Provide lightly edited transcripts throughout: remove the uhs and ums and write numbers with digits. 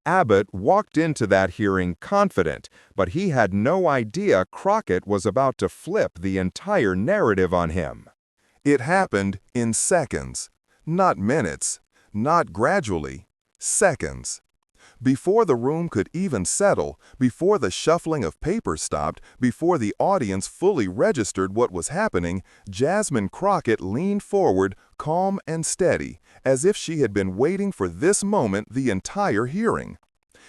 Abbott walked into that hearing confident, but he had no idea Crockett was about to flip the entire narrative on him. It happened in seconds, not minutes, not gradually, seconds. Before the room could even settle, before the shuffling of papers stopped, before the audience fully registered what was happening, Jasmine Crockett leaned forward, calm and steady, as if she had been waiting for this moment the entire hearing.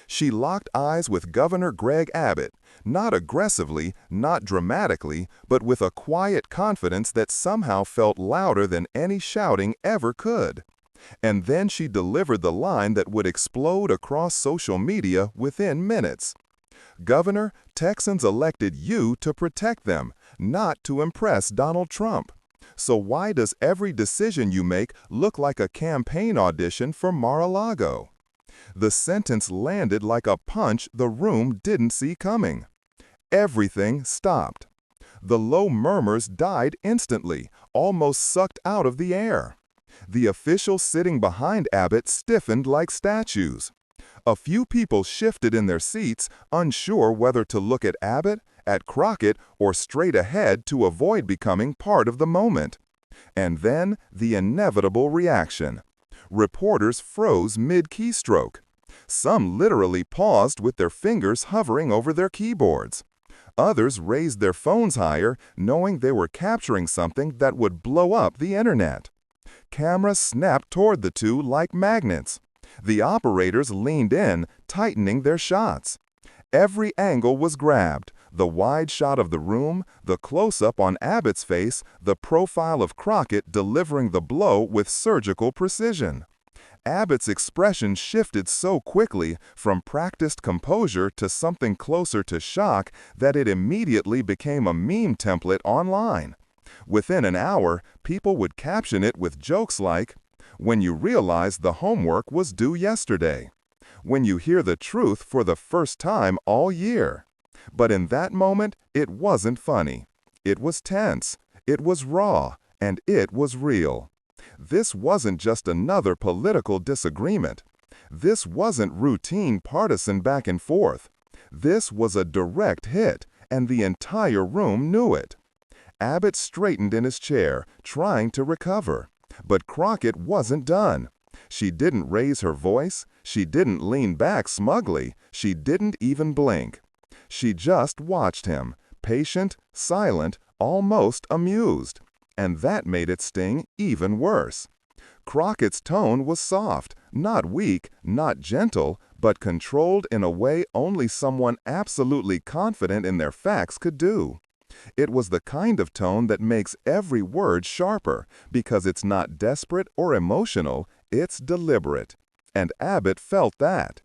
She locked eyes with Governor Greg Abbott, not aggressively, not dramatically, but with a quiet confidence that somehow felt louder than any shouting ever could. And then she delivered the line that would explode across social media within minutes. Governor, Texans elected you to protect them, not to impress Donald Trump. So why does every decision you make look like a campaign audition for Mar-a-Lago? The sentence landed like a punch the room didn't see coming. Everything stopped. The low murmurs died instantly, almost sucked out of the air. The officials sitting behind Abbott stiffened like statues. A few people shifted in their seats, unsure whether to look at Abbott, at Crockett, or straight ahead to avoid becoming part of the moment. And then the inevitable reaction. Reporters froze mid-keystroke. Some literally paused with their fingers hovering over their keyboards. Others raised their phones higher, knowing they were capturing something that would blow up the internet. Cameras snapped toward the two like magnets. The operators leaned in, tightening their shots. Every angle was grabbed: the wide shot of the room, the close-up on Abbott's face, the profile of Crockett delivering the blow with surgical precision. Abbott's expression shifted so quickly from practiced composure to something closer to shock that it immediately became a meme template online. Within an hour, people would caption it with jokes like, "When you realize the homework was due yesterday," "When you hear the truth for the first time all year." But in that moment, it wasn't funny. It was tense, it was raw, and it was real. This wasn't just another political disagreement. This wasn't routine partisan back and forth. This was a direct hit, and the entire room knew it. Abbott straightened in his chair, trying to recover. But Crockett wasn't done. She didn't raise her voice. She didn't lean back smugly. She didn't even blink. She just watched him, patient, silent, almost amused. And that made it sting even worse. Crockett's tone was soft, not weak, not gentle, but controlled in a way only someone absolutely confident in their facts could do. It was the kind of tone that makes every word sharper, because it's not desperate or emotional, it's deliberate. And Abbott felt that.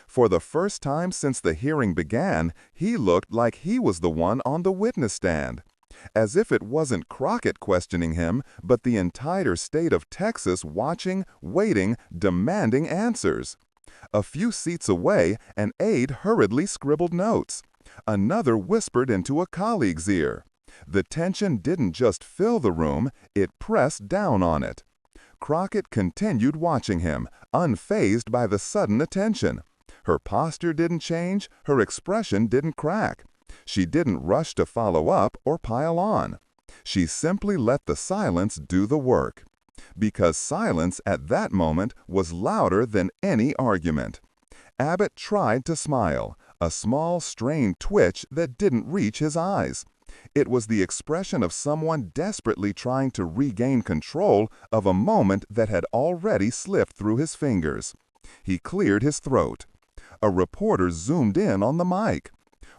For the first time since the hearing began, he looked like he was the one on the witness stand. As if it wasn't Crockett questioning him, but the entire state of Texas watching, waiting, demanding answers. A few seats away, an aide hurriedly scribbled notes. Another whispered into a colleague's ear. The tension didn't just fill the room, it pressed down on it. Crockett continued watching him, unfazed by the sudden attention. Her posture didn't change, her expression didn't crack. She didn't rush to follow up or pile on. She simply let the silence do the work. Because silence at that moment was louder than any argument. Abbott tried to smile, a small, strained twitch that didn't reach his eyes. It was the expression of someone desperately trying to regain control of a moment that had already slipped through his fingers. He cleared his throat. A reporter zoomed in on the mic.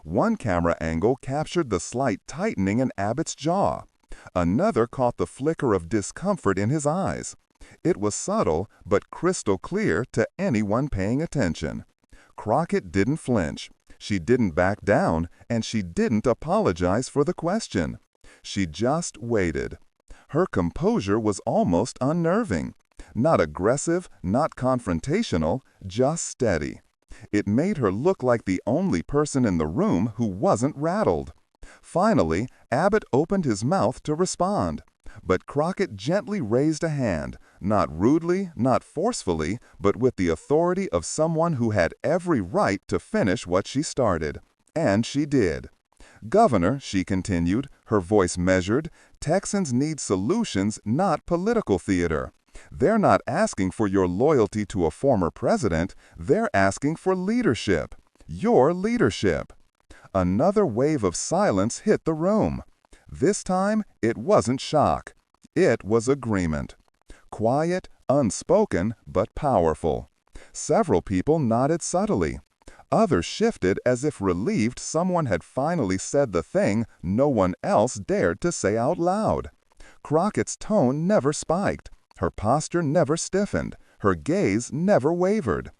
One camera angle captured the slight tightening in Abbott's jaw. Another caught the flicker of discomfort in his eyes. It was subtle, but crystal clear to anyone paying attention. Crockett didn't flinch. She didn't back down, and she didn't apologize for the question. She just waited. Her composure was almost unnerving. Not aggressive, not confrontational, just steady. It made her look like the only person in the room who wasn't rattled. Finally, Abbott opened his mouth to respond. But Crockett gently raised a hand, not rudely, not forcefully, but with the authority of someone who had every right to finish what she started. And she did. "Governor," she continued, her voice measured, "Texans need solutions, not political theater. They're not asking for your loyalty to a former president. They're asking for leadership. Your leadership." Another wave of silence hit the room. This time, it wasn't shock. It was agreement. Quiet, unspoken, but powerful. Several people nodded subtly. Others shifted as if relieved someone had finally said the thing no one else dared to say out loud. Crockett's tone never spiked. Her posture never stiffened. Her gaze never wavered.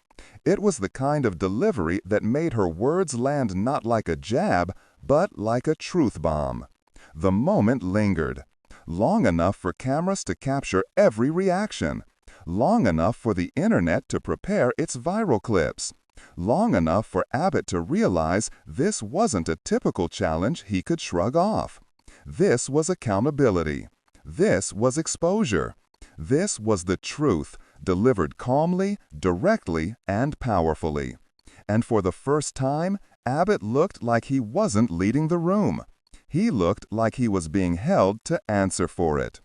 It was the kind of delivery that made her words land not like a jab, but like a truth bomb. The moment lingered. Long enough for cameras to capture every reaction. Long enough for the internet to prepare its viral clips. Long enough for Abbott to realize this wasn't a typical challenge he could shrug off. This was accountability. This was exposure. This was the truth, delivered calmly, directly, and powerfully. And for the first time, Abbott looked like he wasn't leading the room. He looked like he was being held to answer for it.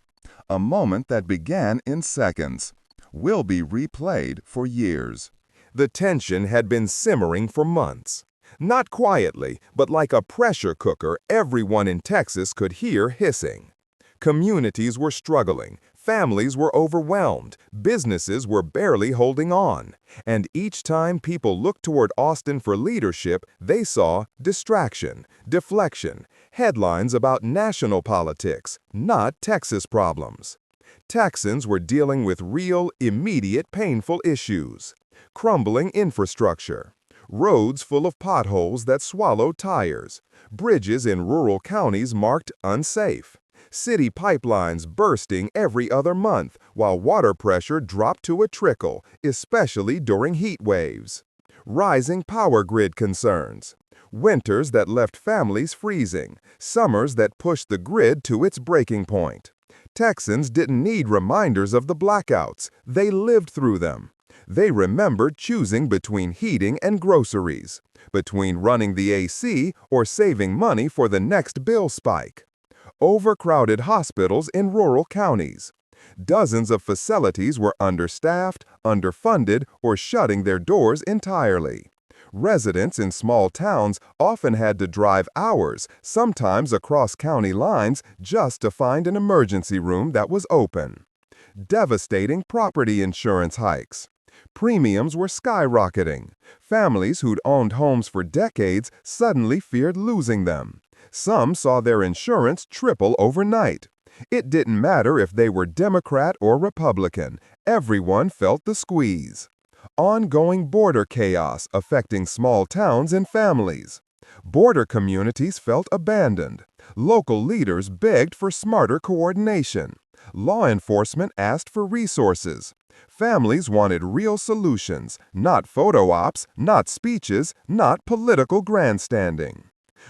A moment that began in seconds, will be replayed for years. The tension had been simmering for months. Not quietly, but like a pressure cooker everyone in Texas could hear hissing. Communities were struggling, families were overwhelmed, businesses were barely holding on. And each time people looked toward Austin for leadership, they saw distraction, deflection, headlines about national politics, not Texas problems. Texans were dealing with real, immediate, painful issues. Crumbling infrastructure, roads full of potholes that swallow tires, bridges in rural counties marked unsafe, city pipelines bursting every other month while water pressure dropped to a trickle, especially during heat waves, rising power grid concerns, winters that left families freezing, summers that pushed the grid to its breaking point. Texans didn't need reminders of the blackouts, they lived through them. They remembered choosing between heating and groceries, between running the AC or saving money for the next bill spike. Overcrowded hospitals in rural counties. Dozens of facilities were understaffed, underfunded, or shutting their doors entirely. Residents in small towns often had to drive hours, sometimes across county lines, just to find an emergency room that was open. Devastating property insurance hikes. Premiums were skyrocketing. Families who'd owned homes for decades suddenly feared losing them. Some saw their insurance triple overnight. It didn't matter if they were Democrat or Republican. Everyone felt the squeeze. Ongoing border chaos affecting small towns and families. Border communities felt abandoned. Local leaders begged for smarter coordination. Law enforcement asked for resources. Families wanted real solutions, not photo ops, not speeches, not political grandstanding.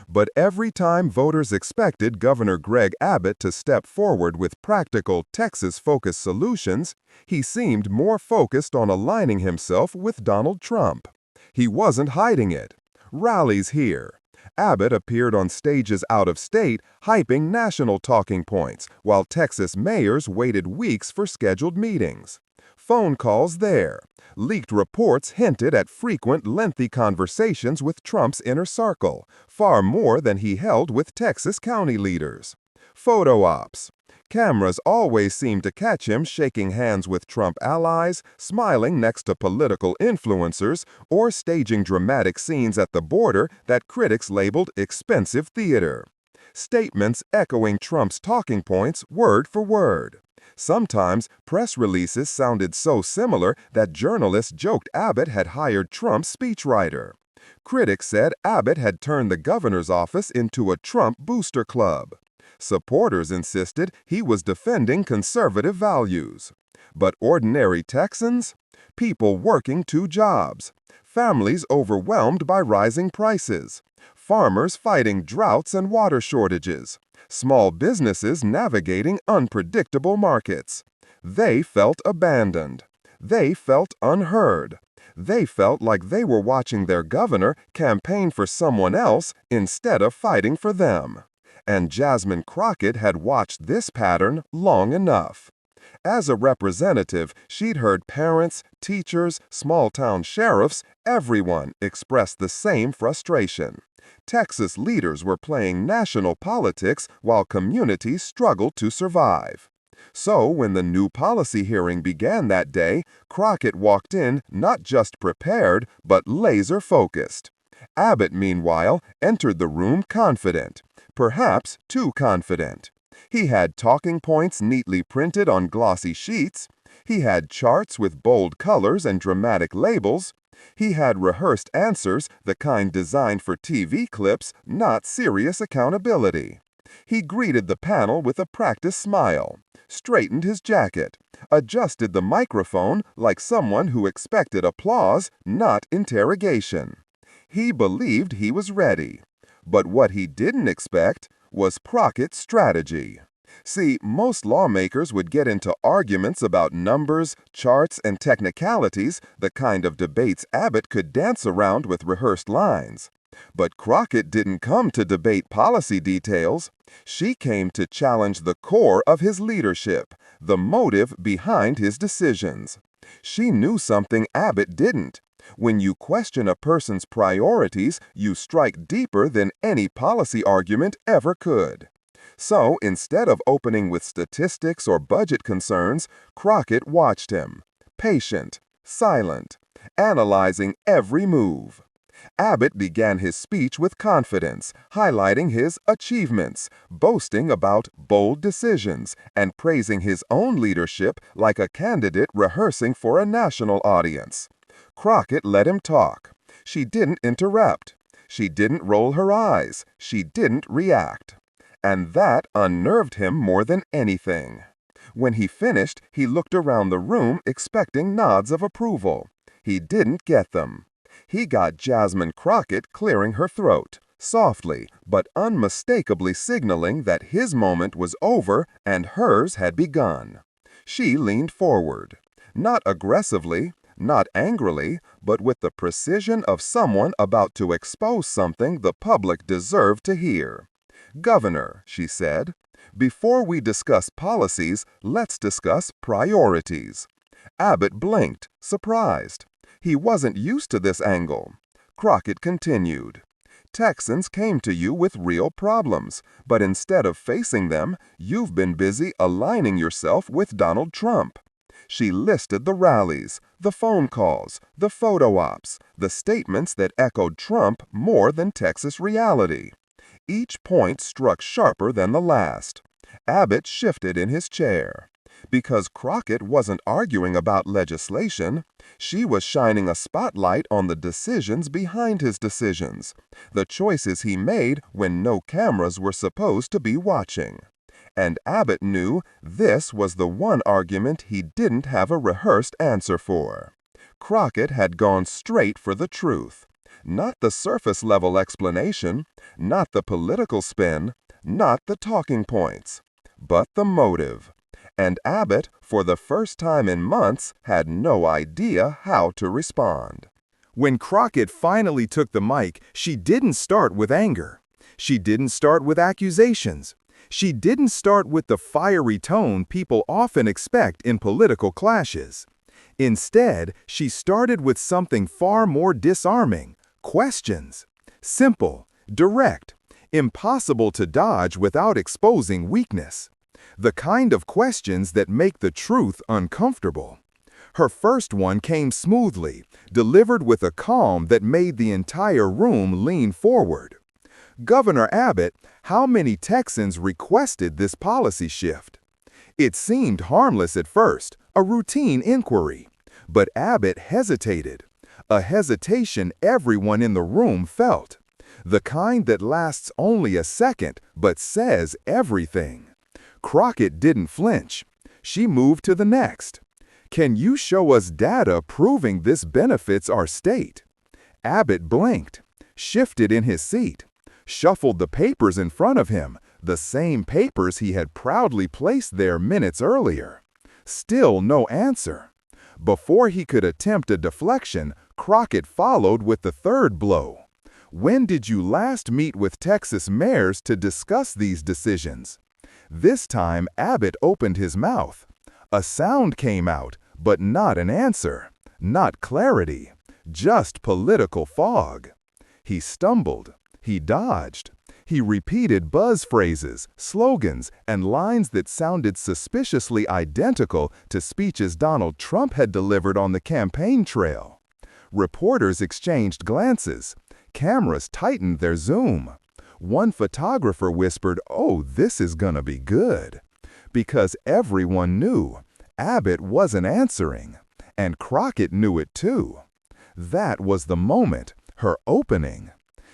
But every time voters expected Governor Greg Abbott to step forward with practical, Texas-focused solutions, he seemed more focused on aligning himself with Donald Trump. He wasn't hiding it. Rallies here. Abbott appeared on stages out of state, hyping national talking points, while Texas mayors waited weeks for scheduled meetings. Phone calls there. Leaked reports hinted at frequent, lengthy conversations with Trump's inner circle, far more than he held with Texas county leaders. Photo ops. Cameras always seemed to catch him shaking hands with Trump allies, smiling next to political influencers, or staging dramatic scenes at the border that critics labeled expensive theater. Statements echoing Trump's talking points word for word. Sometimes, press releases sounded so similar that journalists joked Abbott had hired Trump's speechwriter. Critics said Abbott had turned the governor's office into a Trump booster club. Supporters insisted he was defending conservative values. But ordinary Texans? People working 2 jobs, families overwhelmed by rising prices, farmers fighting droughts and water shortages, small businesses navigating unpredictable markets. They felt abandoned. They felt unheard. They felt like they were watching their governor campaign for someone else instead of fighting for them. And Jasmine Crockett had watched this pattern long enough. As a representative, she'd heard parents, teachers, small-town sheriffs, everyone express the same frustration. Texas leaders were playing national politics while communities struggled to survive. So when the new policy hearing began that day, Crockett walked in not just prepared, but laser-focused. Abbott, meanwhile, entered the room confident, perhaps too confident. He had talking points neatly printed on glossy sheets. He had charts with bold colors and dramatic labels. He had rehearsed answers, the kind designed for TV clips, not serious accountability. He greeted the panel with a practiced smile, straightened his jacket, adjusted the microphone like someone who expected applause, not interrogation. He believed he was ready. But what he didn't expect was Crockett's strategy. See, most lawmakers would get into arguments about numbers, charts, and technicalities, the kind of debates Abbott could dance around with rehearsed lines. But Crockett didn't come to debate policy details. She came to challenge the core of his leadership, the motive behind his decisions. She knew something Abbott didn't. When you question a person's priorities, you strike deeper than any policy argument ever could. So, instead of opening with statistics or budget concerns, Crockett watched him, patient, silent, analyzing every move. Abbott began his speech with confidence, highlighting his achievements, boasting about bold decisions, and praising his own leadership like a candidate rehearsing for a national audience. Crockett let him talk. She didn't interrupt. She didn't roll her eyes. She didn't react. And that unnerved him more than anything. When he finished, he looked around the room expecting nods of approval. He didn't get them. He got Jasmine Crockett clearing her throat, softly but unmistakably signaling that his moment was over and hers had begun. She leaned forward, not aggressively, not angrily, but with the precision of someone about to expose something the public deserved to hear. "Governor," she said, "before we discuss policies, let's discuss priorities." Abbott blinked, surprised. He wasn't used to this angle. Crockett continued, "Texans came to you with real problems, but instead of facing them, you've been busy aligning yourself with Donald Trump." She listed the rallies, the phone calls, the photo ops, the statements that echoed Trump more than Texas reality. Each point struck sharper than the last. Abbott shifted in his chair. Because Crockett wasn't arguing about legislation, she was shining a spotlight on the decisions behind his decisions, the choices he made when no cameras were supposed to be watching. And Abbott knew this was the one argument he didn't have a rehearsed answer for. Crockett had gone straight for the truth. Not the surface-level explanation, not the political spin, not the talking points, but the motive. And Abbott, for the first time in months, had no idea how to respond. When Crockett finally took the mic, she didn't start with anger. She didn't start with accusations. She didn't start with the fiery tone people often expect in political clashes. Instead, she started with something far more disarming: questions. Simple, direct, impossible to dodge without exposing weakness. The kind of questions that make the truth uncomfortable. Her first one came smoothly, delivered with a calm that made the entire room lean forward. "Governor Abbott, how many Texans requested this policy shift?" It seemed harmless at first, a routine inquiry. But Abbott hesitated, a hesitation everyone in the room felt. The kind that lasts only a second but says everything. Crockett didn't flinch. She moved to the next. Can you show us data proving this benefits our state? Abbott blinked, shifted in his seat, shuffled the papers in front of him, the same papers he had proudly placed there minutes earlier. Still no answer. Before he could attempt a deflection, Crockett followed with the third blow. When did you last meet with Texas mayors to discuss these decisions? This time, Abbott opened his mouth. A sound came out, but not an answer, not clarity, just political fog. He stumbled, he dodged, he repeated buzz phrases, slogans, and lines that sounded suspiciously identical to speeches Donald Trump had delivered on the campaign trail. Reporters exchanged glances. Cameras tightened their zoom. One photographer whispered, "Oh, this is gonna be good." Because everyone knew Abbott wasn't answering, and Crockett knew it too. That was the moment, her opening.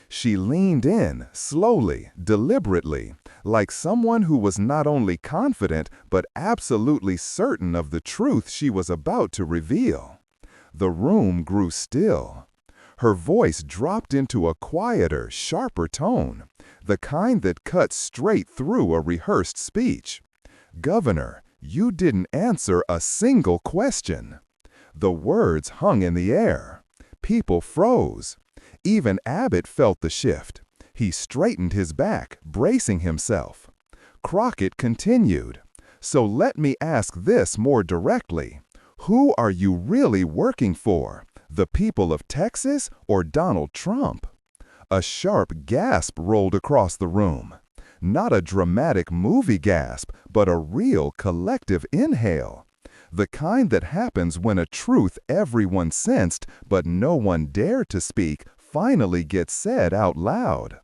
She leaned in, slowly, deliberately, like someone who was not only confident but absolutely certain of the truth she was about to reveal. The room grew still. Her voice dropped into a quieter, sharper tone, the kind that cut straight through a rehearsed speech. "Governor, you didn't answer a single question." The words hung in the air. People froze. Even Abbott felt the shift. He straightened his back, bracing himself. Crockett continued, "So let me ask this more directly. Who are you really working for? The people of Texas or Donald Trump?" A sharp gasp rolled across the room. Not a dramatic movie gasp, but a real collective inhale. The kind that happens when a truth everyone sensed but no one dared to speak finally gets said out loud.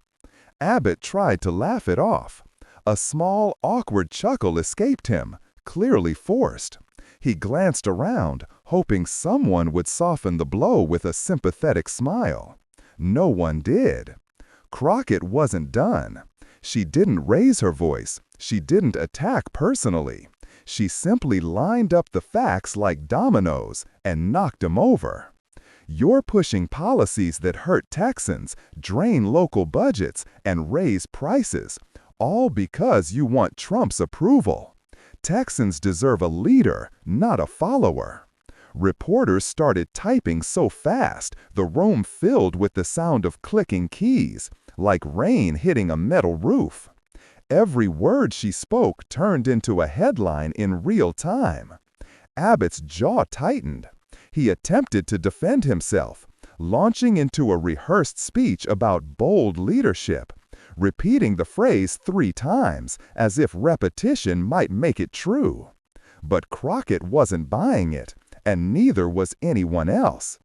Abbott tried to laugh it off. A small, awkward chuckle escaped him, clearly forced. He glanced around, hoping someone would soften the blow with a sympathetic smile. No one did. Crockett wasn't done. She didn't raise her voice. She didn't attack personally. She simply lined up the facts like dominoes and knocked them over. "You're pushing policies that hurt Texans, drain local budgets, and raise prices, all because you want Trump's approval. Texans deserve a leader, not a follower." Reporters started typing so fast, the room filled with the sound of clicking keys, like rain hitting a metal roof. Every word she spoke turned into a headline in real time. Abbott's jaw tightened. He attempted to defend himself, launching into a rehearsed speech about bold leadership, repeating the phrase 3 times as if repetition might make it true. But Crockett wasn't buying it, and neither was anyone else.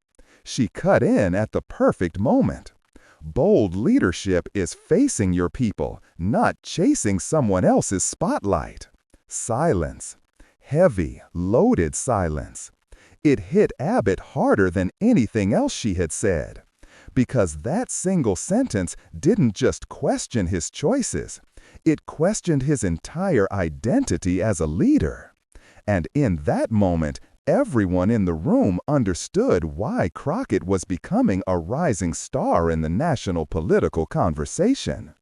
She cut in at the perfect moment. Bold leadership is facing your people, not chasing someone else's spotlight. Silence. Heavy, loaded silence. It hit Abbott harder than anything else she had said. Because that single sentence didn't just question his choices, it questioned his entire identity as a leader. And in that moment, everyone in the room understood why Crockett was becoming a rising star in the national political conversation.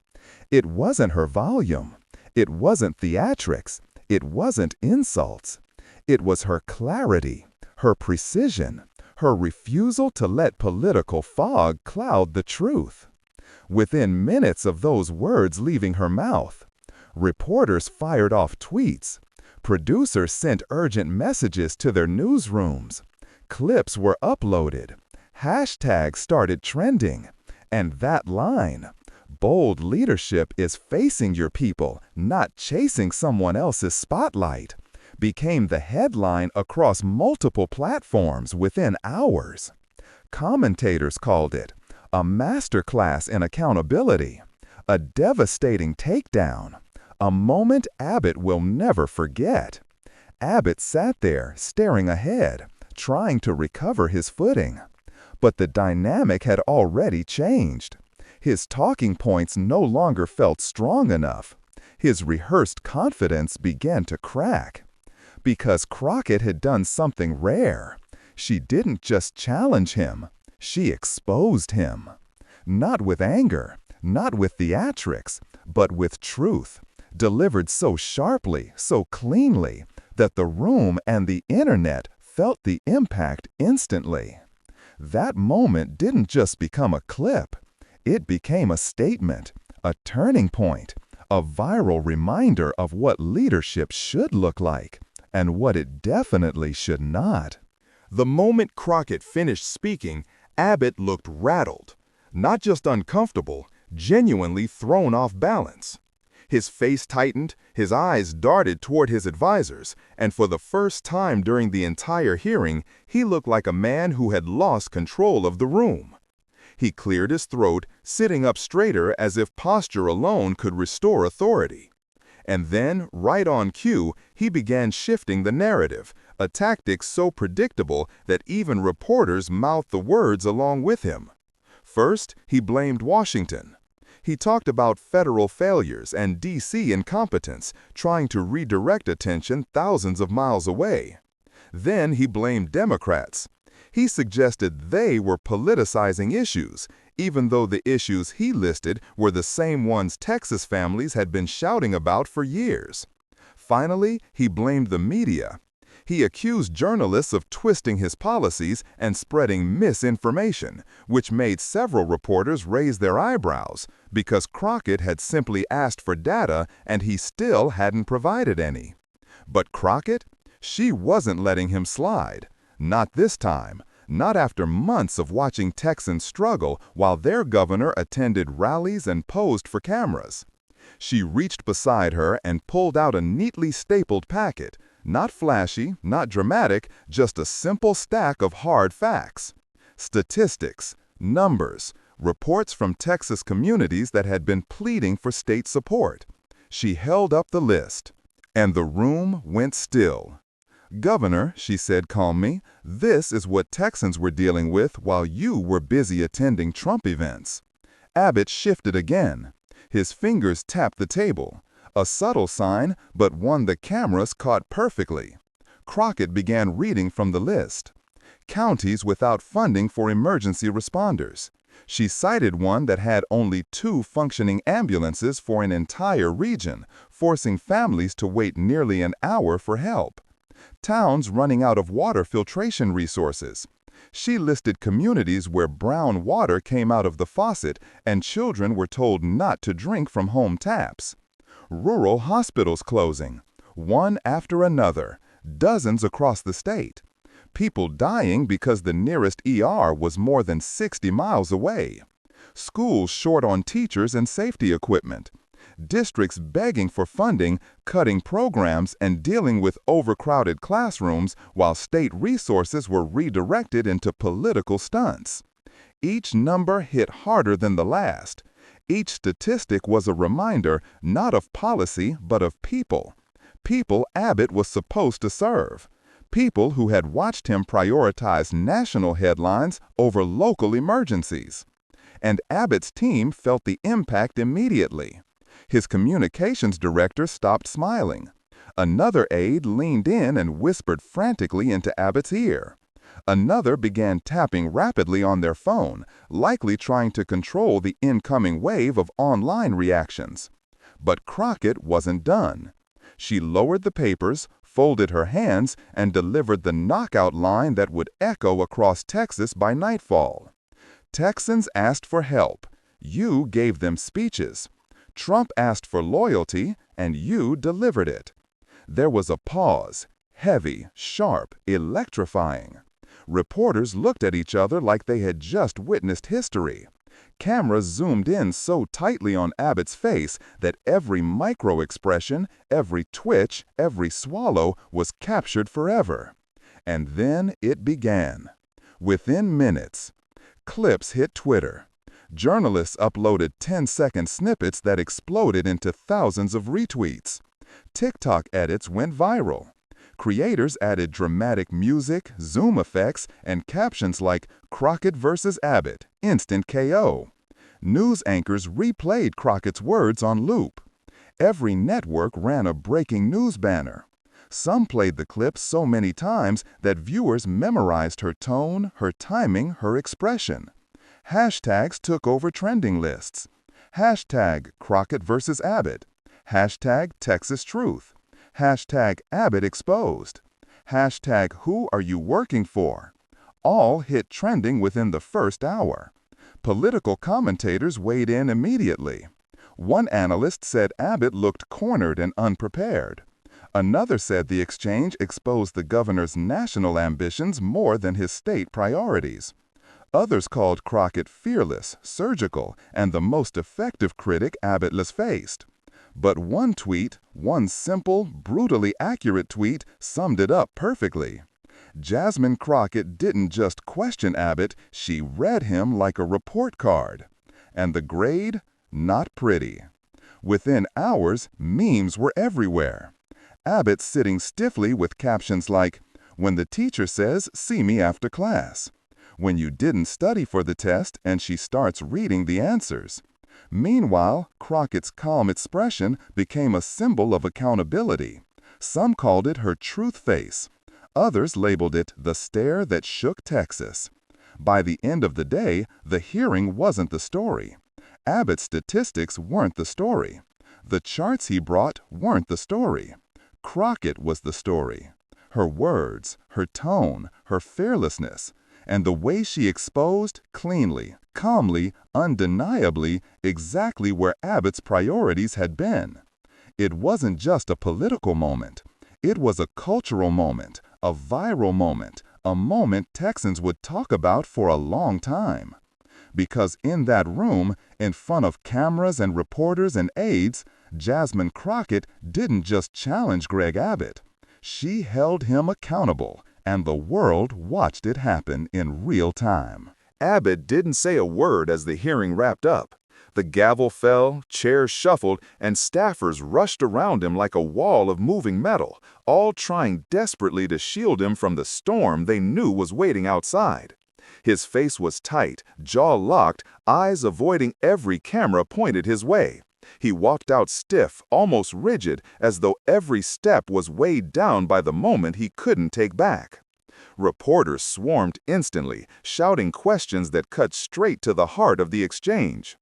It wasn't her volume. It wasn't theatrics. It wasn't insults. It was her clarity, her precision, her refusal to let political fog cloud the truth. Within minutes of those words leaving her mouth, reporters fired off tweets. Producers sent urgent messages to their newsrooms. Clips were uploaded. Hashtags started trending. And that line, "Bold leadership is facing your people, not chasing someone else's spotlight," became the headline across multiple platforms within hours. Commentators called it a masterclass in accountability, a devastating takedown. A moment Abbott will never forget. Abbott sat there, staring ahead, trying to recover his footing. But the dynamic had already changed. His talking points no longer felt strong enough. His rehearsed confidence began to crack. Because Crockett had done something rare. She didn't just challenge him, she exposed him. Not with anger, not with theatrics, but with truth, delivered so sharply, so cleanly, that the room and the internet felt the impact instantly. That moment didn't just become a clip. It became a statement, a turning point, a viral reminder of what leadership should look like and what it definitely should not. The moment Crockett finished speaking, Abbott looked rattled. Not just uncomfortable, genuinely thrown off balance. His face tightened, his eyes darted toward his advisors, and for the first time during the entire hearing, he looked like a man who had lost control of the room. He cleared his throat, sitting up straighter as if posture alone could restore authority. And then, right on cue, he began shifting the narrative, a tactic so predictable that even reporters mouthed the words along with him. First, he blamed Washington. He talked about federal failures and D.C. incompetence, trying to redirect attention thousands of miles away. Then he blamed Democrats. He suggested they were politicizing issues, even though the issues he listed were the same ones Texas families had been shouting about for years. Finally, he blamed the media. He accused journalists of twisting his policies and spreading misinformation, which made several reporters raise their eyebrows because Crockett had simply asked for data and he still hadn't provided any. But Crockett? She wasn't letting him slide. Not this time. Not after months of watching Texans struggle while their governor attended rallies and posed for cameras. She reached beside her and pulled out a neatly stapled packet. Not flashy, not dramatic, just a simple stack of hard facts. Statistics, numbers, reports from Texas communities that had been pleading for state support. She held up the list, and the room went still. "Governor," she said calmly, "this is what Texans were dealing with while you were busy attending Trump events." Abbott shifted again. His fingers tapped the table. A subtle sign, but one the cameras caught perfectly. Crockett began reading from the list. Counties without funding for emergency responders. She cited one that had only 2 functioning ambulances for an entire region, forcing families to wait nearly an hour for help. Towns running out of water filtration resources. She listed communities where brown water came out of the faucet and children were told not to drink from home taps. Rural hospitals closing, one after another, dozens across the state. People dying because the nearest ER was more than 60 miles away. Schools short on teachers and safety equipment. Districts begging for funding, cutting programs, and dealing with overcrowded classrooms while state resources were redirected into political stunts. Each number hit harder than the last. Each statistic was a reminder not of policy but of people. People Abbott was supposed to serve. People who had watched him prioritize national headlines over local emergencies. And Abbott's team felt the impact immediately. His communications director stopped smiling. Another aide leaned in and whispered frantically into Abbott's ear. Another began tapping rapidly on their phone, likely trying to control the incoming wave of online reactions. But Crockett wasn't done. She lowered the papers, folded her hands, and delivered the knockout line that would echo across Texas by nightfall. Texans asked for help. You gave them speeches. Trump asked for loyalty, and you delivered it. There was a pause, heavy, sharp, electrifying. Reporters looked at each other like they had just witnessed history. Cameras zoomed in so tightly on Abbott's face that every micro-expression, every twitch, every swallow was captured forever. And then it began. Within minutes, clips hit Twitter. Journalists uploaded 10-second snippets that exploded into thousands of retweets. TikTok edits went viral. Creators added dramatic music, zoom effects, and captions like "Crockett versus Abbott, instant KO." News anchors replayed Crockett's words on loop. Every network ran a breaking news banner. Some played the clip so many times that viewers memorized her tone, her timing, her expression. Hashtags took over trending lists. Hashtag Crockett versus Abbott. Hashtag Texas Truth. Hashtag Abbott Exposed. Hashtag Who Are You Working For? All hit trending within the first hour. Political commentators weighed in immediately. One analyst said Abbott looked cornered and unprepared. Another said the exchange exposed the governor's national ambitions more than his state priorities. Others called Crockett fearless, surgical, and the most effective critic Abbott has faced. But one tweet, one simple, brutally accurate tweet, summed it up perfectly. Jasmine Crockett didn't just question Abbott, she read him like a report card. And the grade? Not pretty. Within hours, memes were everywhere. Abbott sitting stiffly with captions like, "When the teacher says, 'See me after class.' When you didn't study for the test and she starts reading the answers." Meanwhile, Crockett's calm expression became a symbol of accountability. Some called it her truth face. Others labeled it the stare that shook Texas. By the end of the day, the hearing wasn't the story. Abbott's statistics weren't the story. The charts he brought weren't the story. Crockett was the story. Her words, her tone, her fearlessness, and the way she exposed cleanly, calmly, undeniably exactly where Abbott's priorities had been. It wasn't just a political moment. It was a cultural moment, a viral moment, a moment Texans would talk about for a long time. Because in that room, in front of cameras and reporters and aides, Jasmine Crockett didn't just challenge Greg Abbott. She held him accountable, and the world watched it happen in real time. Abbott didn't say a word as the hearing wrapped up. The gavel fell, chairs shuffled, and staffers rushed around him like a wall of moving metal, all trying desperately to shield him from the storm they knew was waiting outside. His face was tight, jaw locked, eyes avoiding every camera pointed his way. He walked out stiff, almost rigid, as though every step was weighed down by the moment he couldn't take back. Reporters swarmed instantly, shouting questions that cut straight to the heart of the exchange.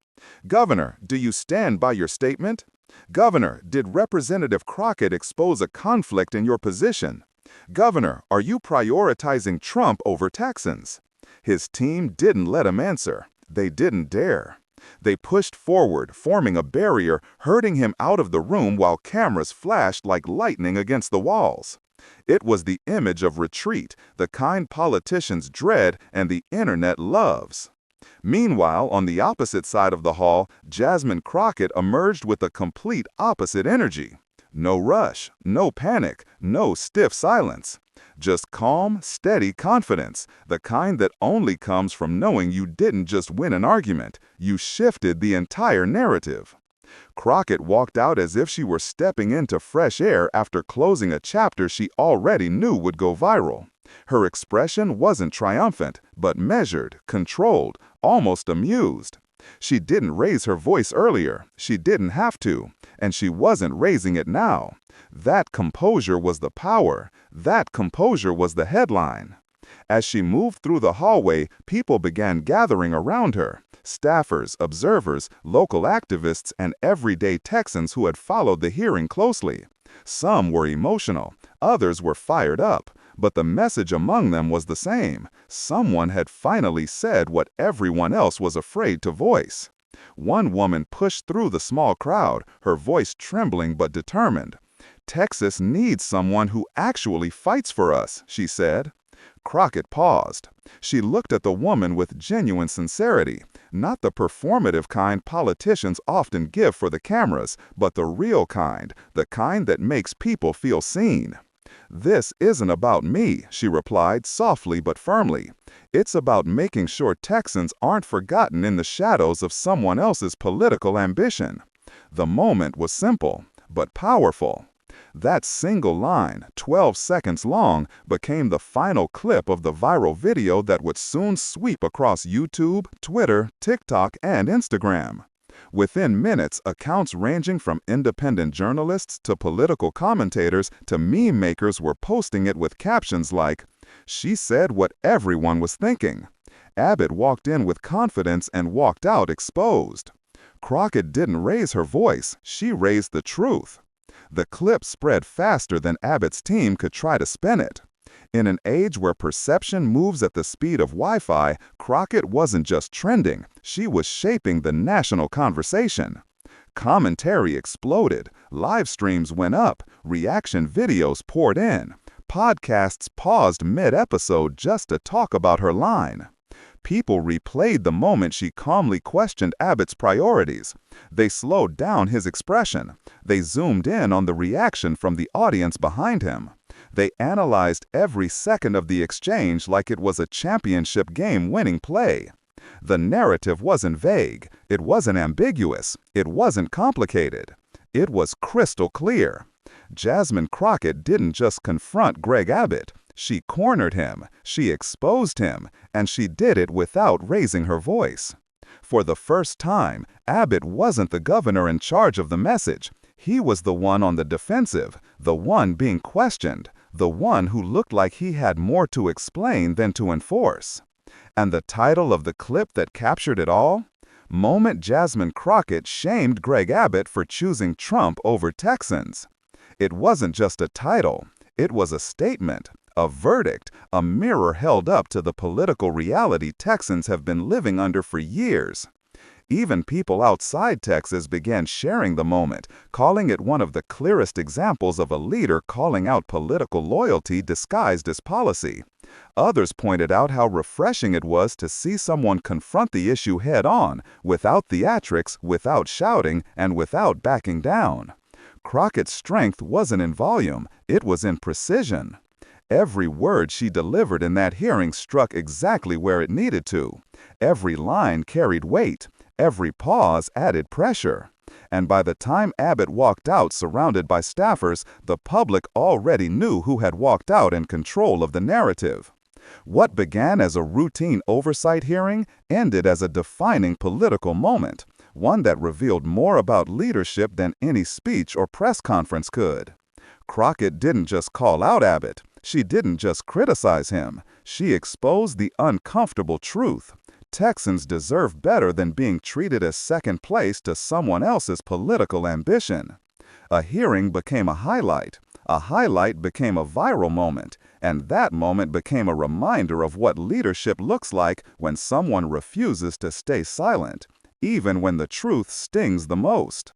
"Governor, do you stand by your statement? Governor, did Representative Crockett expose a conflict in your position? Governor, are you prioritizing Trump over Texans?" His team didn't let him answer. They didn't dare. They pushed forward, forming a barrier, herding him out of the room while cameras flashed like lightning against the walls. It was the image of retreat, the kind politicians dread and the internet loves. Meanwhile, on the opposite side of the hall, Jasmine Crockett emerged with a complete opposite energy. No rush, no panic, no stiff silence. Just calm, steady confidence, the kind that only comes from knowing you didn't just win an argument, you shifted the entire narrative. Crockett walked out as if she were stepping into fresh air after closing a chapter she already knew would go viral. Her expression wasn't triumphant, but measured, controlled, almost amused. She didn't raise her voice earlier, she didn't have to, and she wasn't raising it now. That composure was the power, that composure was the headline. As she moved through the hallway, people began gathering around her. Staffers, observers, local activists, and everyday Texans who had followed the hearing closely. Some were emotional, others were fired up, but the message among them was the same. Someone had finally said what everyone else was afraid to voice. One woman pushed through the small crowd, her voice trembling but determined. "Texas needs someone who actually fights for us," she said. Crockett paused. She looked at the woman with genuine sincerity, not the performative kind politicians often give for the cameras, but the real kind, the kind that makes people feel seen. "This isn't about me," she replied softly but firmly. "It's about making sure Texans aren't forgotten in the shadows of someone else's political ambition." The moment was simple, but powerful. That single line, 12 seconds long, became the final clip of the viral video that would soon sweep across YouTube, Twitter, TikTok, and Instagram. Within minutes, accounts ranging from independent journalists to political commentators to meme makers were posting it with captions like, "She said what everyone was thinking." Abbott walked in with confidence and walked out exposed. Crockett didn't raise her voice, she raised the truth. The clip spread faster than Abbott's team could try to spin it. In an age where perception moves at the speed of Wi-Fi, Crockett wasn't just trending, she was shaping the national conversation. Commentary exploded, live streams went up, reaction videos poured in. Podcasts paused mid-episode just to talk about her line. People replayed the moment she calmly questioned Abbott's priorities. They slowed down his expression. They zoomed in on the reaction from the audience behind him. They analyzed every second of the exchange like it was a championship game-winning play. The narrative wasn't vague. It wasn't ambiguous. It wasn't complicated. It was crystal clear. Jasmine Crockett didn't just confront Greg Abbott. She cornered him, she exposed him, and she did it without raising her voice. For the first time, Abbott wasn't the governor in charge of the message. He was the one on the defensive, the one being questioned, the one who looked like he had more to explain than to enforce. And the title of the clip that captured it all? Moment Jasmine Crockett shamed Greg Abbott for choosing Trump over Texans. It wasn't just a title, it was a statement. A verdict, a mirror held up to the political reality Texans have been living under for years. Even people outside Texas began sharing the moment, calling it one of the clearest examples of a leader calling out political loyalty disguised as policy. Others pointed out how refreshing it was to see someone confront the issue head-on, without theatrics, without shouting, and without backing down. Crockett's strength wasn't in volume, it was in precision. Every word she delivered in that hearing struck exactly where it needed to. Every line carried weight. Every pause added pressure. And by the time Abbott walked out surrounded by staffers, the public already knew who had walked out in control of the narrative. What began as a routine oversight hearing ended as a defining political moment, one that revealed more about leadership than any speech or press conference could. Crockett didn't just call out Abbott. She didn't just criticize him. She exposed the uncomfortable truth. Texans deserve better than being treated as second place to someone else's political ambition. A hearing became a highlight became a viral moment, and that moment became a reminder of what leadership looks like when someone refuses to stay silent, even when the truth stings the most.